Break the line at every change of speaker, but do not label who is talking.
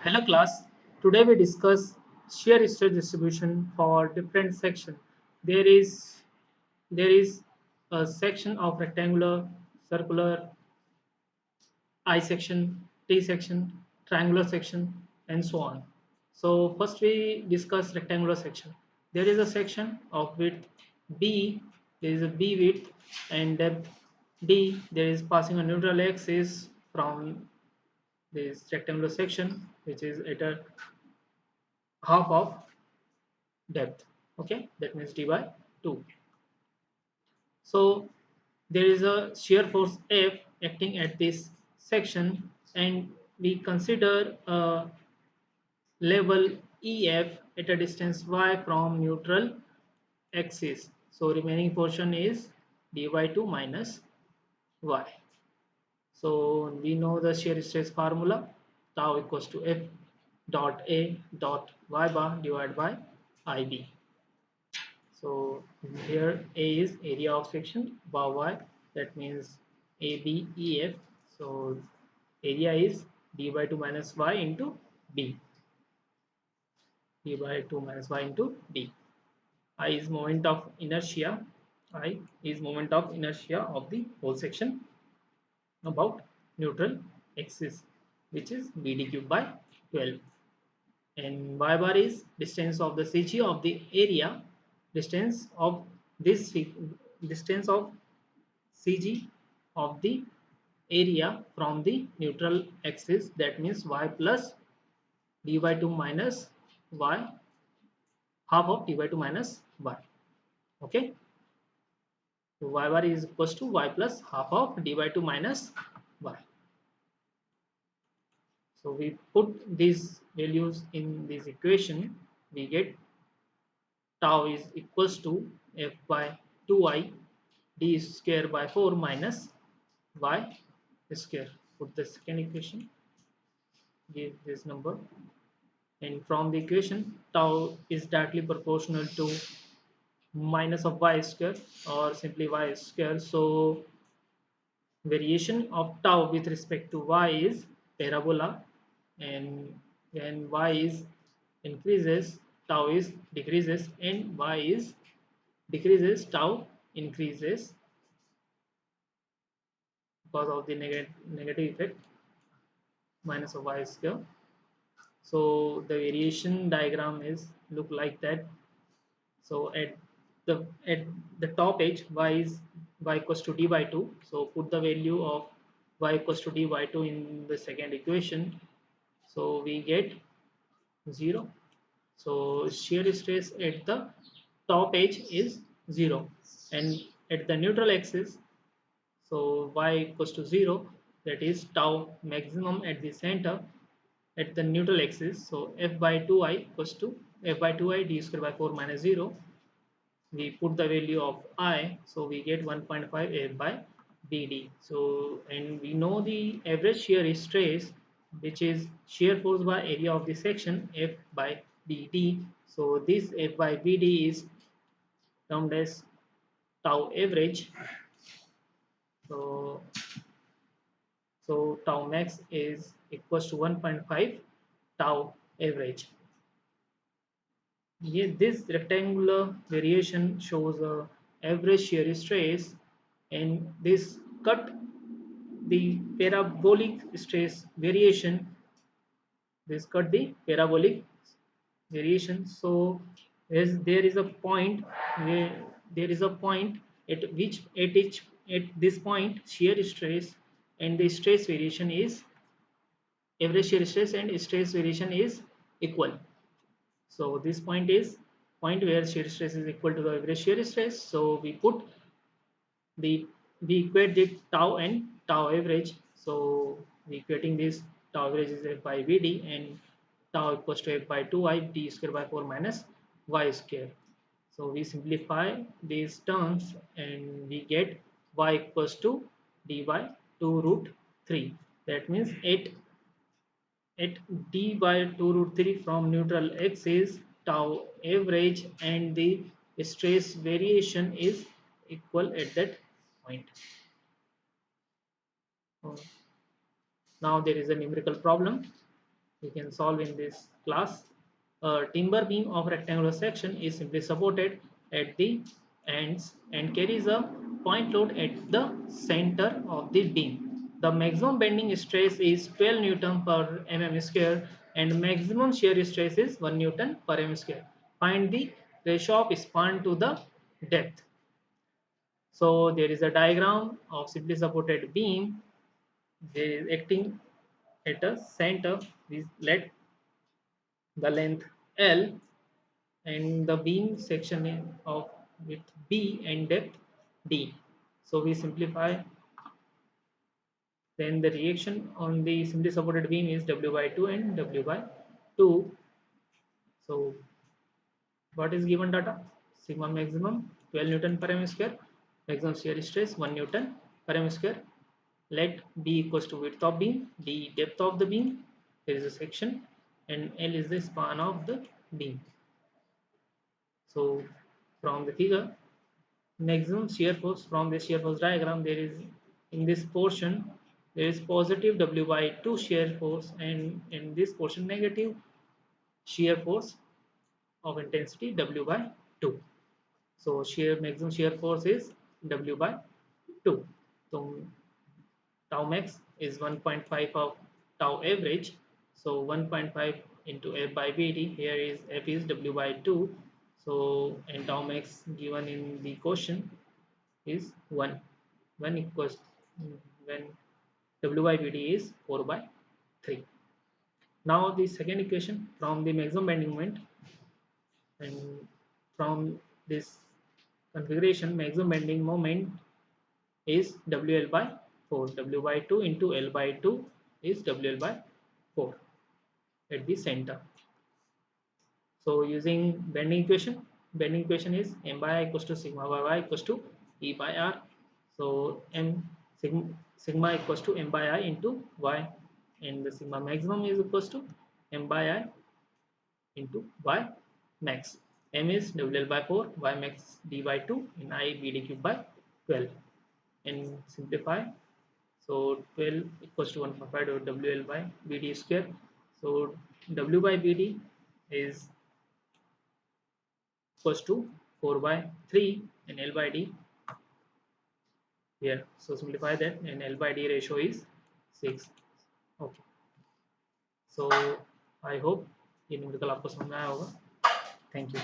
Hello class. Today we discuss shear stress distribution for different section. There is there is a section of rectangular, circular, I section, T section, triangular section, and so on. So first we discuss rectangular section. There is a section of width B. There is a B width and depth D. There is passing a neutral axis from this rectangular section, which is at a half of depth. Okay, that means d by 2. So there is a shear force F acting at this section, and we consider a level EF at a distance y from neutral axis. So remaining portion is d by 2 minus y. So we know the shear stress formula, tau equals to F dot A dot y bar divided by IB. So here A is area of section, bar Y, that means ABEF. So area is d by 2 minus y into b, d by 2 minus y into b. I is moment of inertia, I is moment of inertia of the whole section about neutral axis, which is BD cube by 12. And y bar is distance of the CG of the area, distance of this distance of CG of the area from the neutral axis, that means y plus d by 2 minus y, half of d by 2 minus y. Okay, so y bar is equals to y plus half of d by 2 minus y. So we put these values in this equation, we get tau is equals to f by 2I d square by 4 minus y square. Put the second equation, give this number, and from the equation tau is directly proportional to minus of y square or simply y square. So variation of tau with respect to y is parabola, and when y is increases tau is decreases, and y is decreases tau increases because of the negative effect minus of y square. So the variation diagram is look like that. So at the top edge y is y equals to d by 2. So put the value of y equals to d by 2 in the second equation. So we get 0. So shear stress at the top edge is 0, and at the neutral axis, so y equals to 0, that is tau maximum at the center at the neutral axis. So f by 2I equals to f by 2I d square by 4 minus 0. We put the value of I, so we get 1.5 f by bd. So, and we know the average shear stress, which is shear force by area of the section, f by bd. So this f by bd is termed as tau average. So tau max is equals to 1.5 tau average. Here, this rectangular variation shows a average shear stress, and this cut the parabolic stress variation. This cut the parabolic variation. So as there is a point where there is a point at which at this point shear stress and the stress variation is average shear stress and stress variation is equal. So this point is point where shear stress is equal to the average shear stress. So we put the we equate the tau and tau average. So we equating this tau average is f by vd, and tau equals to f by 2I d square by 4 minus y square. So we simplify these terms and we get y equals to d by 2 root 3. That means at d by 2 root 3 from neutral axis, tau average and the stress variation is equal at that point. Uh, Now there is a numerical problem. we can solve in this class. A timber beam of rectangular section is simply supported at the ends and carries a point load at the center of the beam. The maximum bending stress is 12 Newton per mm square and maximum shear stress is 1 Newton per mm square. Find the ratio of span to the depth. So there is a diagram of simply supported beam. They is acting at a center. We let the length L and the beam section of with B and depth D. So we simplify, then the reaction on the simply supported beam is W by 2 and W by 2. So what is given data? Sigma maximum 12 Newton per mm square, maximum shear stress 1 Newton per mm square. Let B equals to width of beam, D depth of the beam, there is a section, and L is the span of the beam. So from the figure, maximum shear force, from the shear force diagram, there is in this portion there is positive W by 2 shear force, and in this portion negative shear force of intensity W by 2. So shear maximum shear force is W by 2. So tau max is 1.5 of tau average. So 1.5 into F by BD, here is F is W by 2. So and tau max given in the question is 1. 1 equals when W by BD is 4 by 3. Now the second equation from the maximum bending moment, and from this configuration maximum bending moment is WL by 4. W by 2 into L by 2 is WL by 4 at the center. So using bending equation is m by I equals to sigma by y equals to E by R. So sigma equals to m by I into y, and the sigma maximum is equals to m by I into y max. M is WL by 4, y max d by 2, and I BD cube by 12. And simplify. So 12 equals to 1.5 WL by BD square. So W by BD is equals to 4 by 3 and L by D here. So simplify that, and L by D ratio is 6. Okay. So I hope ये numerical आपको समझ में आया होगा. Thank you.